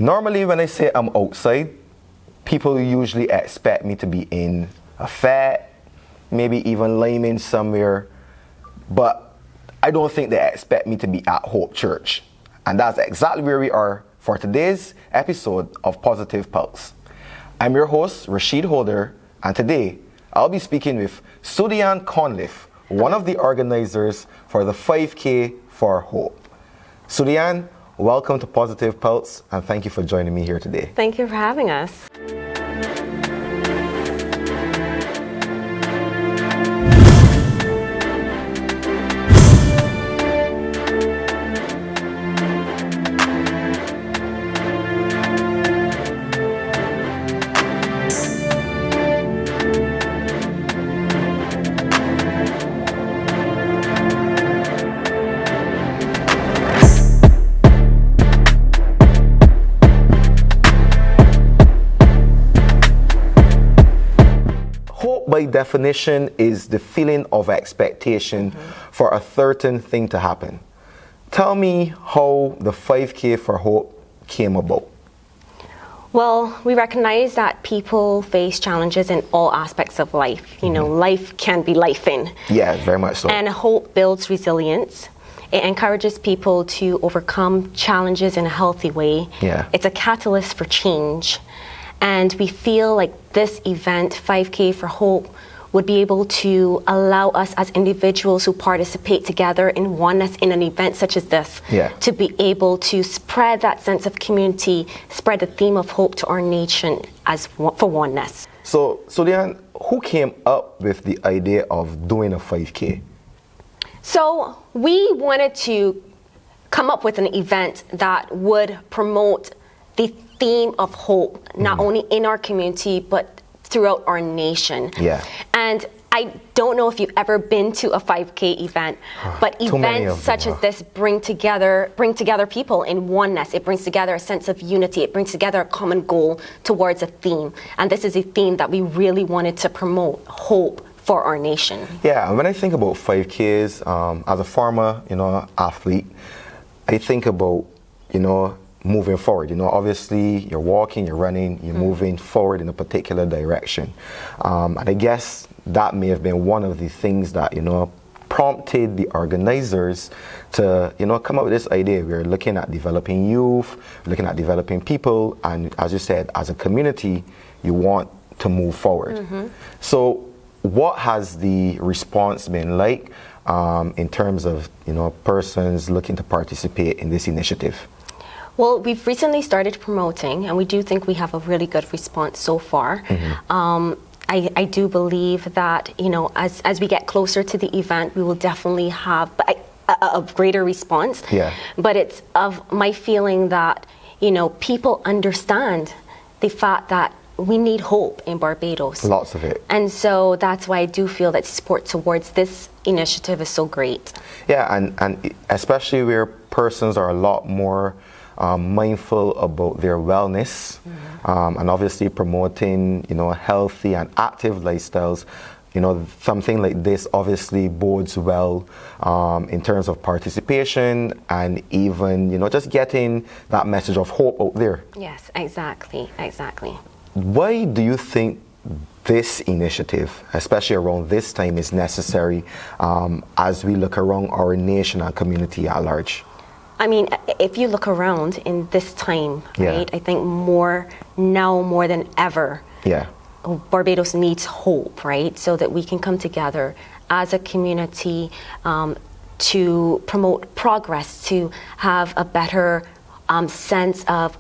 Normally, when I say I'm outside, people usually expect me to be in a fair, maybe even layman somewhere, but I don't think they expect me to be at Hope Church. And that's exactly where we are for today's episode of Positive Pulse. I'm your host, Rashid Holder, and today I'll be speaking with Sudian Conliffe, one of the organizers for the 5K for Hope. Sudian, welcome to Positive Pulse, and thank you for joining me here today. Thank you for having us. By definition is the feeling of expectation for a certain thing to happen. Tell me how the 5K for Hope came about. Well, we recognize that people face challenges in all aspects of life. You know, life can be lifing. Yeah, very much so. And hope builds resilience. It encourages people to overcome challenges in a healthy way. Yeah. It's a catalyst for change. And we feel like this event, 5K for Hope, would be able to allow us as individuals who participate together in oneness in an event such as this, to be able to spread that sense of community, spread the theme of hope to our nation for oneness. So Sudian, who came up with the idea of doing a 5K? So we wanted to come up with an event that would promote the theme of hope, not only in our community, but throughout our nation. Yeah. And I don't know if you've ever been to a 5K event, but events such as this bring together people in oneness. It brings together a sense of unity. It brings together a common goal towards a theme. And this is a theme that we really wanted to promote, hope for our nation. Yeah, when I think about 5Ks, as a former, athlete, I think about, moving forward. Obviously you're walking, you're running, you're moving forward in a particular direction. And I guess that may have been one of the things that, prompted the organizers to, come up with this idea. We're looking at developing youth, looking at developing people, and as you said, as a community, you want to move forward. So what has the response been like in terms of, persons looking to participate in this initiative? Well, we've recently started promoting, and we do think we have a really good response so far. I do believe that, as we get closer to the event, we will definitely have a greater response. Yeah. But it's of my feeling that, people understand the fact that we need hope in Barbados. Lots of it. And so that's why I do feel that support towards this initiative is so great. Yeah, and especially where persons are a lot more mindful about their wellness, and obviously promoting, healthy and active lifestyles. Something like this obviously bodes well in terms of participation and even, just getting that message of hope out there. Yes, exactly. Why do you think this initiative, especially around this time, is necessary as we look around our nation and community at large? I mean, if you look around in this time, right, I think more than ever, Barbados needs hope, right, so that we can come together as a community to promote progress, to have a better sense of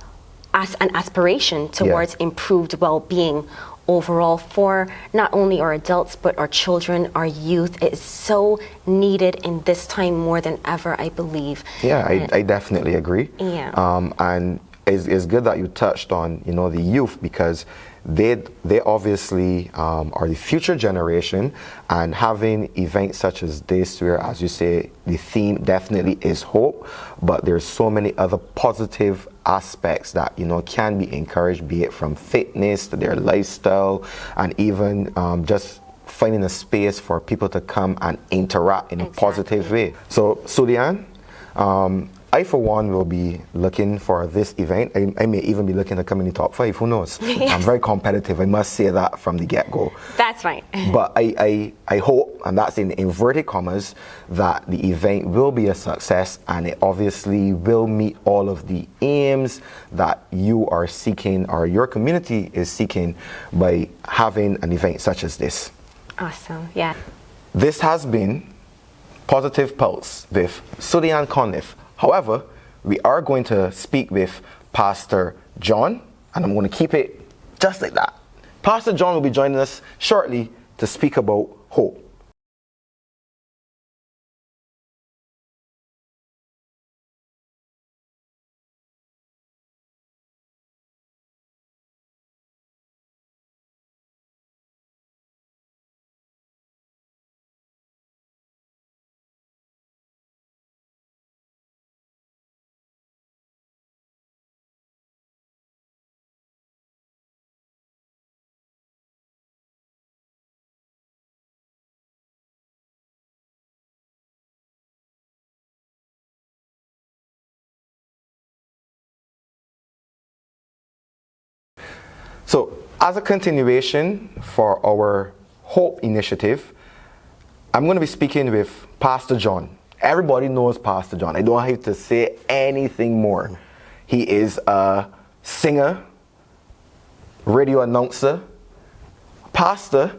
an aspiration towards improved well-being overall for not only our adults but our children, our youth. It is so needed in this time more than ever, I believe. Yeah, I definitely agree. Yeah. And it's good that you touched on, the youth, because they obviously are the future generation, and having events such as this where, as you say, the theme definitely is hope, but there's so many other positive aspects that can be encouraged, be it from fitness to their lifestyle, and even just finding a space for people to come and interact in a positive way. So Sudian, I, for one, will be looking for this event. I may even be looking to come in the top 5. Who knows? Yes. I'm very competitive. I must say that from the get-go. That's right. But I hope, and that's in inverted commas, that the event will be a success and it obviously will meet all of the aims that you are seeking or your community is seeking by having an event such as this. Awesome. Yeah. This has been Positive Pulse with Sudian Conliffe. However, we are going to speak with Pastor John, and I'm going to keep it just like that. Pastor John will be joining us shortly to speak about hope. So, as a continuation for our Hope Initiative, I'm going to be speaking with Pastor John. Everybody knows Pastor John. I don't have to say anything more. He is a singer, radio announcer, pastor.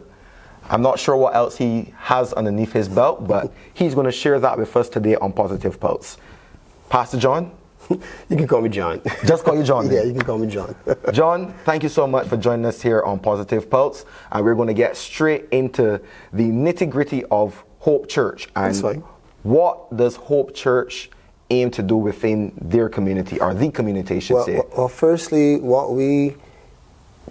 I'm not sure what else he has underneath his belt, but he's going to share that with us today on Positive Pulse. Pastor John? You can call me John. Just call you John. Yeah, you can call me John. John, thank you so much for joining us here on Positive Pulse. And we're going to get straight into the nitty-gritty of Hope Church. And That's fine. What does Hope Church aim to do within their community, or the community, I should say? Well, firstly, what we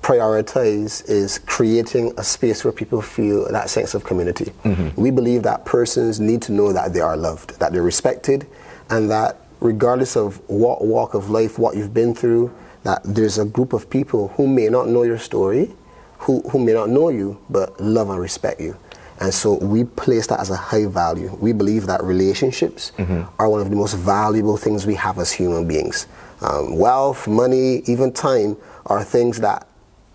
prioritize is creating a space where people feel that sense of community. Mm-hmm. We believe that persons need to know that they are loved, that they're respected, and that regardless of what walk of life, what you've been through, that there's a group of people who may not know your story, who may not know you, but love and respect you. And so we place that as a high value. We believe that relationships are one of the most valuable things we have as human beings. Wealth, money, even time are things that,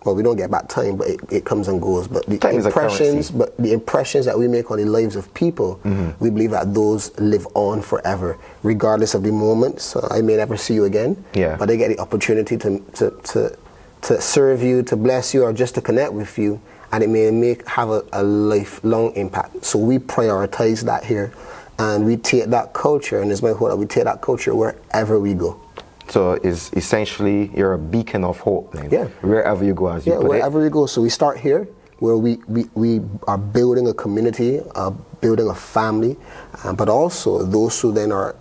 well, we don't get back time, but it comes and goes. But the impressions that we make on the lives of people, we believe that those live on forever, regardless of the moment. So I may never see you again, but I get the opportunity to serve you, to bless you, or just to connect with you, and it may have a lifelong impact. So we prioritize that here, and we take that culture, and it's my hope that we take that culture wherever we go. So it's essentially you're a beacon of hope then. Yeah. Wherever you go, as you put it. Wherever we go. So we start here, where we are building a community, building a family, but also those who then are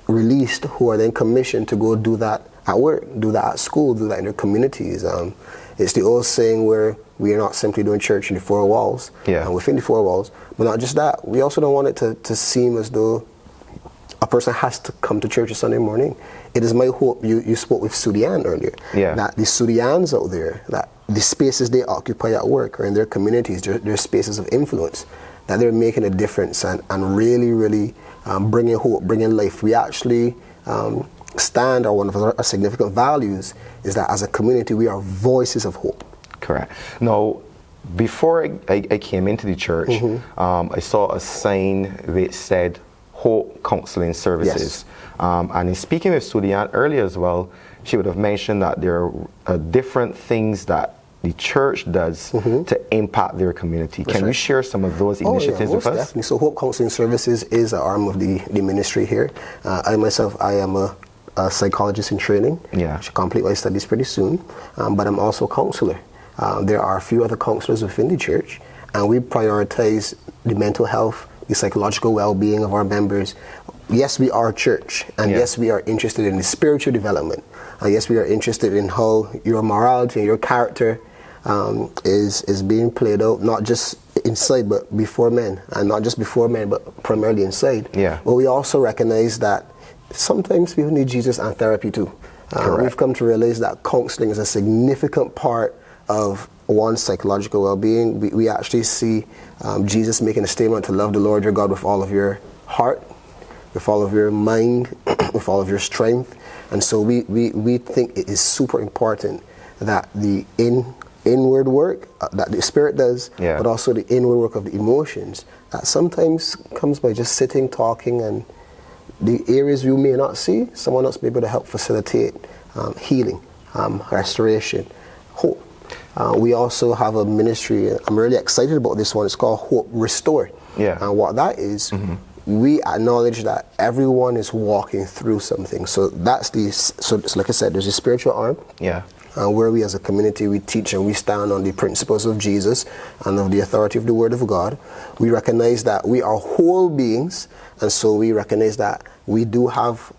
released, who are then commissioned to go do that at work, do that at school, do that in their communities. It's the old saying where we are not simply doing church in the four walls, within the four walls, but not just that. We also don't want it to seem as though a person has to come to church on Sunday morning. It is my hope, you spoke with Sudian earlier, that the Sudians out there, that the spaces they occupy at work or in their communities, their spaces of influence, that they're making a difference and really, really bringing hope, bringing life. We actually stand, or one of our significant values is that as a community, we are voices of hope. Correct. Now, before I came into the church, I saw a sign that said Hope Counseling Services. Yes. And in speaking with Sudian earlier as well, she would have mentioned that there are different things that the church does to impact their community. Can you share some of those initiatives with us? Definitely. So Hope Counseling Services is an arm of the ministry here. I myself, I am a psychologist in training. I should complete my studies pretty soon. But I'm also a counselor. There are a few other counselors within the church, and we prioritize the mental health, the psychological well-being of our members. Yes, we are a church, and yes, we are interested in the spiritual development. And yes, we are interested in how your morality and your character is being played out, not just inside, but before men. And not just before men, but primarily inside. But we also recognize that sometimes people need Jesus and therapy too. We've come to realize that counseling is a significant part of one's psychological well-being. We actually see Jesus making a statement to love the Lord your God with all of your heart, with all of your mind, with all of your strength. And so we think it is super important that the inward work that the Spirit does, but also the inward work of the emotions, that sometimes comes by just sitting, talking, and the areas you may not see, someone else may be able to help facilitate healing, restoration, hope. We also have a ministry, I'm really excited about this one, it's called Hope Restored. And what that is, we acknowledge that everyone is walking through something. So that's so like I said, there's a spiritual arm. Where we as a community, we teach and we stand on the principles of Jesus and of the authority of the Word of God. We recognize that we are whole beings, and so we recognize that we do have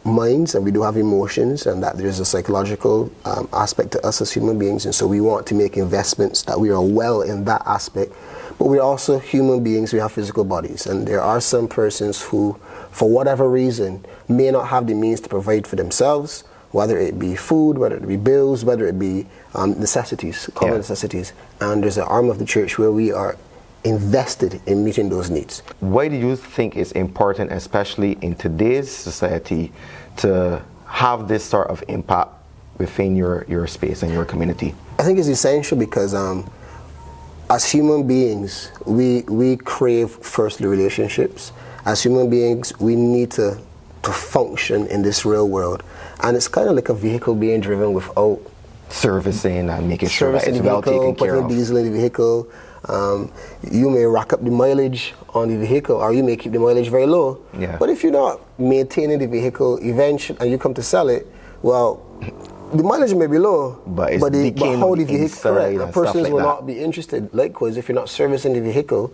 minds and we do have emotions, and that there's a psychological aspect to us as human beings, and so we want to make investments that we are well in that aspect. But we're also human beings, we have physical bodies, and there are some persons who, for whatever reason, may not have the means to provide for themselves, whether it be food, whether it be bills, whether it be necessities, common necessities. And there's an arm of the church where we are invested in meeting those needs. Why do you think it's important, especially in today's society, to have this sort of impact within your space and your community? I think it's essential because as human beings, we crave firstly relationships. As human beings, we need to function in this real world. And it's kind of like a vehicle being driven without servicing and making sure that it's well taken care putting of. Diesel in the vehicle. You may rack up the mileage on the vehicle, or you may keep the mileage very low. But if you're not maintaining the vehicle eventually and you come to sell it, well, the mileage may be low, but how the vehicle, correct, the persons will not be interested. Likewise, if you're not servicing the vehicle,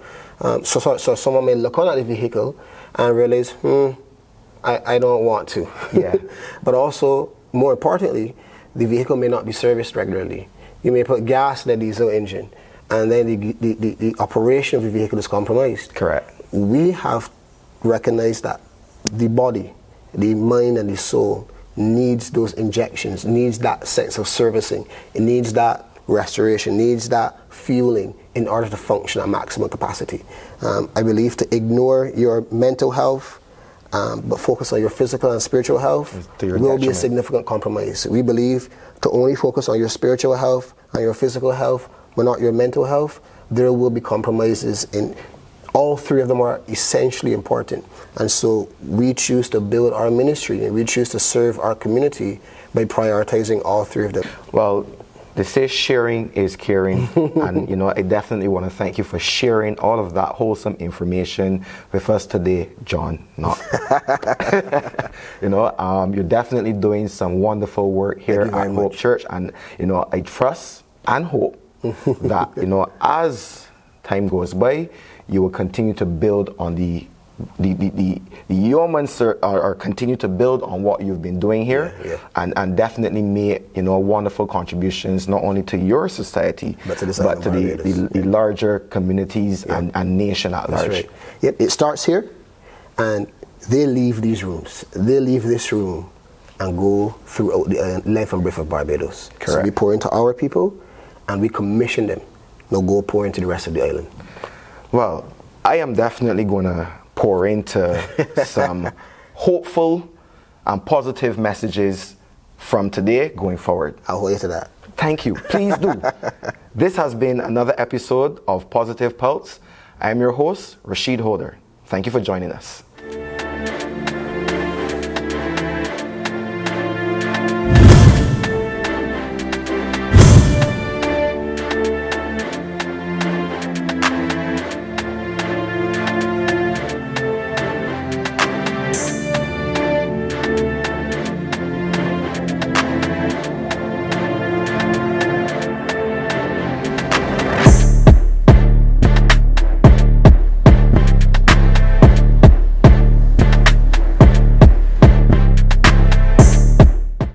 so someone may look on at the vehicle and realize, I don't want to. But also, more importantly, the vehicle may not be serviced regularly. You may put gas in the diesel engine, and then the operation of the vehicle is compromised. Correct. We have recognized that the body, the mind, and the soul needs those injections, needs that sense of servicing, it needs that restoration, needs that fueling in order to function at maximum capacity. I believe to ignore your mental health, but focus on your physical and spiritual health will be a significant compromise. We believe to only focus on your spiritual health and your physical health, but not your mental health, there will be compromises, in all three of them are essentially important. And so we choose to build our ministry and we choose to serve our community by prioritizing all three of them. Well, they say sharing is caring, and I definitely want to thank you for sharing all of that wholesome information with us today, John Knott. You're definitely doing some wonderful work here at Hope Church, and I trust and hope that as time goes by, you will continue to build on the yeoman's or continue to build on what you've been doing here, and definitely make wonderful contributions not only to your society but to the larger communities and nation at large. Right. Yep, it starts here, and they leave these rooms. They leave this room and go throughout the length and breadth of Barbados. Correct. So we pour into our people, and we commission them. Now go pour into the rest of the island. Well, I am definitely going to pour into some hopeful and positive messages from today going forward. I'll hold you to that. Thank you. Please do. This has been another episode of Positive Pulse. I am your host, Rashid Holder. Thank you for joining us.